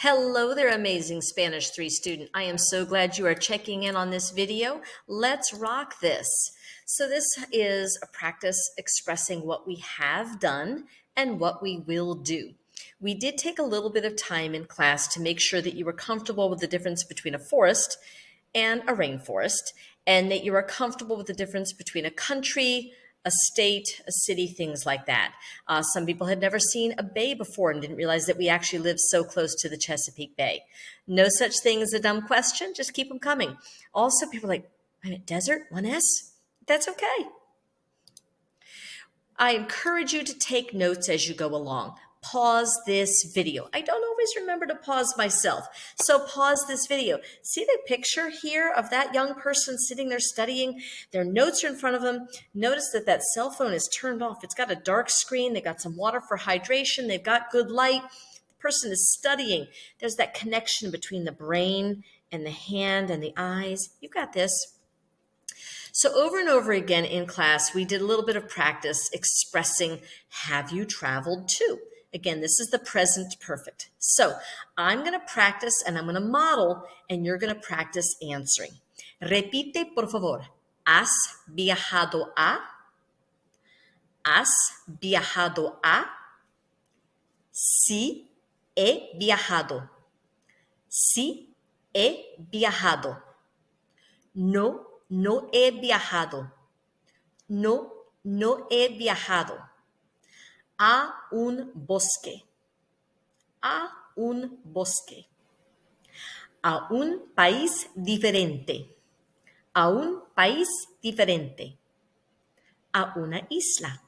Hello there, amazing Spanish 3 student. I am so glad you are checking in on this video. Let's rock this. So this is a practice expressing what we have done and what we will do. We did take a little bit of time in class to make sure that you were comfortable with the difference between a forest and a rainforest, and that you are comfortable with the difference between a country, a state, a city, things like that. Some people had never seen a bay before and didn't realize that we actually live so close to the Chesapeake Bay. No such thing as a dumb question. Just keep them coming. Also, people are like, I'm at desert, 1S? That's okay. I encourage you to take notes as you go along. Pause this video. I don't always remember to pause myself. So pause this video. See the picture here of that young person sitting there studying? Their notes are in front of them. Notice that that cell phone is turned off. It's got a dark screen. They got some water for hydration. They've got good light. The person is studying. There's that connection between the brain and the hand and the eyes. You got this. So over and over again in class, we did a little bit of practice expressing, have you traveled to? Again, this is the present perfect. So I'm going to practice and I'm going to model, and you're going to practice answering. Repite, por favor. ¿Has viajado a? ¿Has viajado a? Sí, he viajado. Sí, he viajado. No, no he viajado. No, no he viajado. A un bosque. A un bosque. A un país diferente. A un país diferente. A una isla.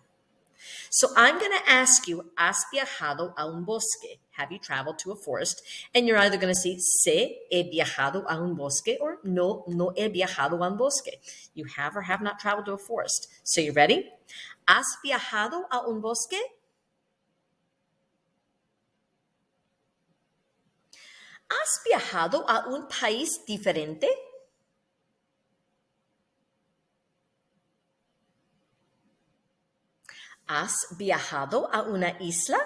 So I'm going to ask you, ¿has viajado a un bosque? Have you traveled to a forest? And you're either going to say, sí, he viajado a un bosque, or no, no he viajado a un bosque. You have or have not traveled to a forest. So you ready? ¿Has viajado a un bosque? ¿Has viajado a un país diferente? ¿Has viajado a una isla?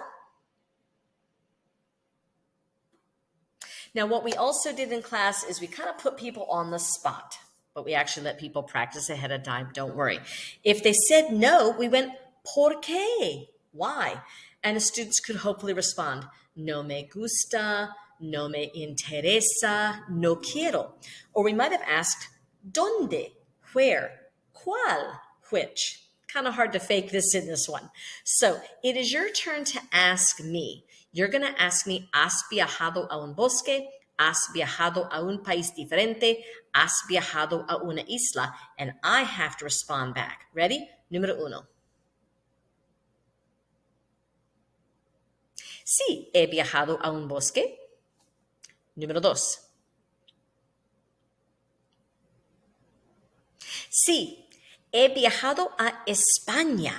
Now, what we also did in class is we kind of put people on the spot, but we actually let people practice ahead of time. Don't worry. If they said no, we went, ¿por qué? Why? And the students could hopefully respond, no me gusta, no me interesa, no quiero. Or we might have asked, ¿dónde? Where? ¿Cuál? Which? Kind of hard to fake this in this one. So it is your turn to ask me. You're going to ask me, ¿has viajado a un bosque? ¿Has viajado a un país diferente? ¿Has viajado a una isla? And I have to respond back. Ready? Número uno. Sí, he viajado a un bosque. Número dos. Sí, he viajado a España.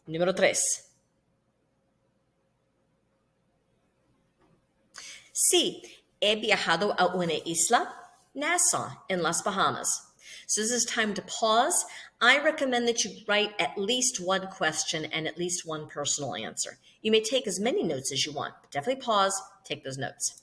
Número tres. Sí, he viajado a una isla, Nassau, in Las Bahamas. So this is time to pause. I recommend that you write at least one question and at least one personal answer. You may take as many notes as you want, but definitely pause, take those notes.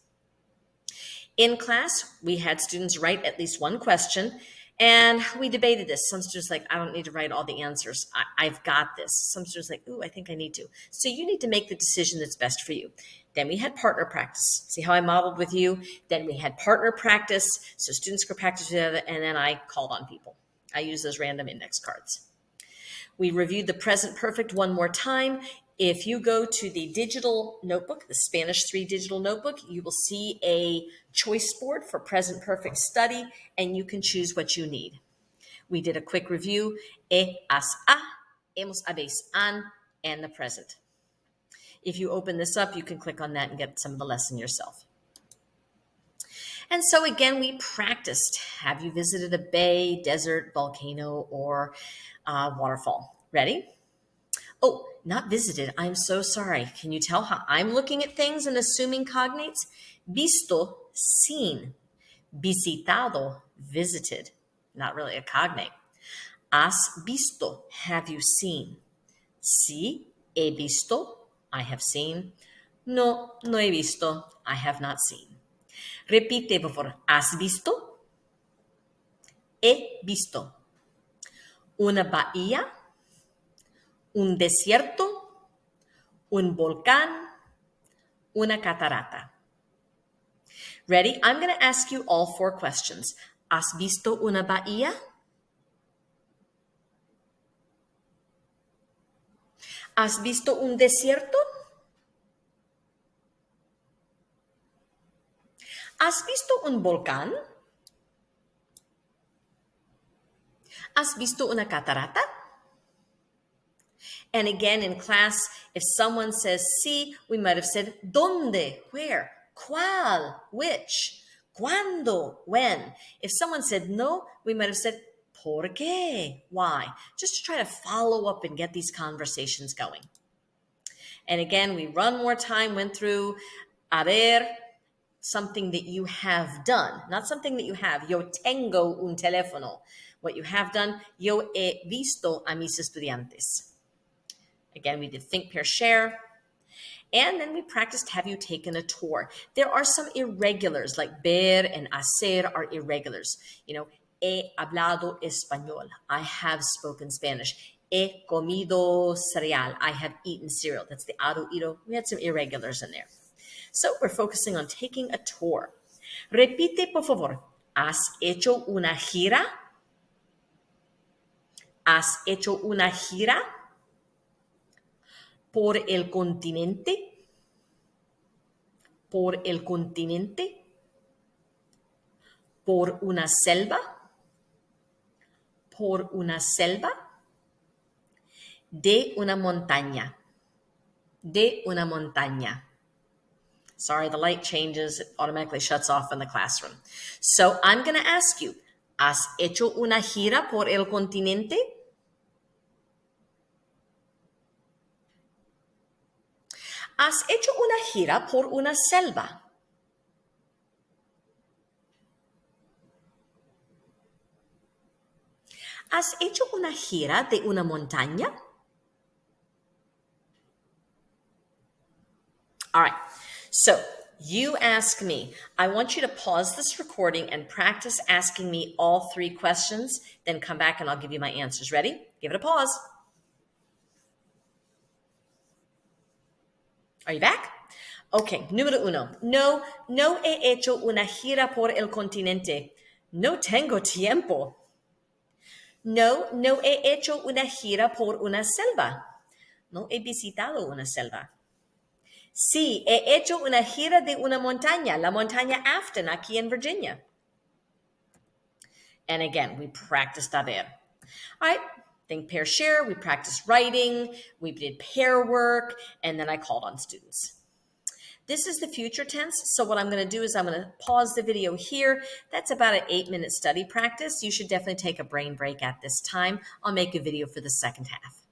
In class, we had students write at least one question, and we debated this. Some students like, I don't need to write all the answers. I've got this. Some students like, ooh, I think I need to. So you need to make the decision that's best for you. Then we had partner practice. See how I modeled with you? Then we had partner practice, so students could practice together, and then I called on people. I use those random index cards. We reviewed the present perfect one more time. If you go to the digital notebook, the Spanish 3 digital notebook, you will see a choice board for present perfect study, and you can choose what you need. We did a quick review, has, a, hemos, habéis, han, and the present. If you open this up, you can click on that and get some of the lesson yourself. And so again, we practiced. Have you visited a bay, desert, volcano, or waterfall? Ready? Oh, not visited. I'm so sorry. Can you tell how I'm looking at things and assuming cognates? Visto, seen. Visitado, visited. Not really a cognate. Has visto, have you seen? Sí, he visto, I have seen. No, no he visto. I have not seen. Repite, por favor. ¿Has visto? He visto. Una bahía, un desierto, un volcán, una catarata. Ready? I'm going to ask you all 4 questions. ¿Has visto una bahía? ¿Has visto un desierto? ¿Has visto un volcán? ¿Has visto una catarata? And again in class, if someone says sí, we might have said ¿dónde? Where? ¿Cuál? Which? ¿Cuándo? When? If someone said no, we might have said ¿por qué? Why? Just to try to follow up and get these conversations going. And again, we one more time went through haber, something that you have done, not something that you have. Yo tengo un teléfono. What you have done, yo he visto a mis estudiantes. Again, we did think, pair, share. And then we practiced have you taken a tour. There are some irregulars, like ver and hacer are irregulars. You know, he hablado español. I have spoken Spanish. He comido cereal. I have eaten cereal. That's the ado, ito. We had some irregulars in there. So we're focusing on taking a tour. Repite, por favor. ¿Has hecho una gira? ¿Has hecho una gira por el continente? ¿Por el continente? ¿Por una selva? ¿Por una selva? De una montaña. De una montaña. Sorry, the light changes. It automatically shuts off in the classroom. So I'm going to ask you, ¿has hecho una gira por el continente? ¿Has hecho una gira por una selva? ¿Has hecho una gira de una montaña? All right. So you ask me. I want you to pause this recording and practice asking me all 3 questions, then come back and I'll give you my answers. Ready? Give it a pause. Are you back? Okay, número 1. No, no he hecho una gira por el continente. No tengo tiempo. No, no he hecho una gira por una selva. No he visitado una selva. Sí, he hecho una gira de una montaña, la montaña Afton, aquí en Virginia. And again, we practiced haber. All right, think, pair, share. We practiced writing. We did pair work. And then I called on students. This is the future tense. So what I'm going to do is I'm going to pause the video here. That's about an 8-minute study practice. You should definitely take a brain break at this time. I'll make a video for the second half.